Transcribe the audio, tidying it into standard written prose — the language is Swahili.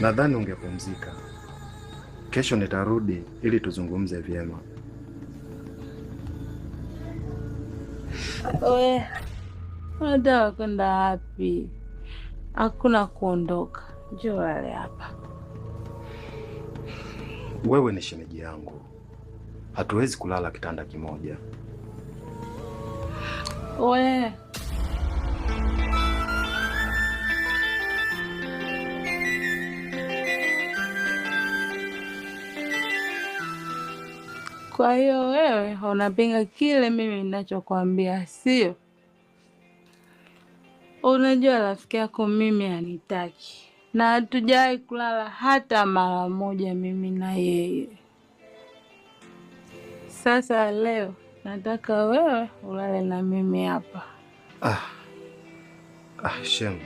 Nadhani ungepumzika. Kesho nitarudi ili tuzungumze vyema. Oe, unataka kwenda wapi? Hakuna kuondoka. Njoo lale hapa. Wewe ni shemeji yangu. Hatuwezi kulala kitanda kimoja. Oe. Kwa hiyo wewe unapinga kile mimi ninachokwambia, sio? Unajua rafiki yako mimi anitaki, na hatujawahi kulala hata mara moja mimi na yeye. Sasa leo nataka wewe ulale na mimi hapa. Shem.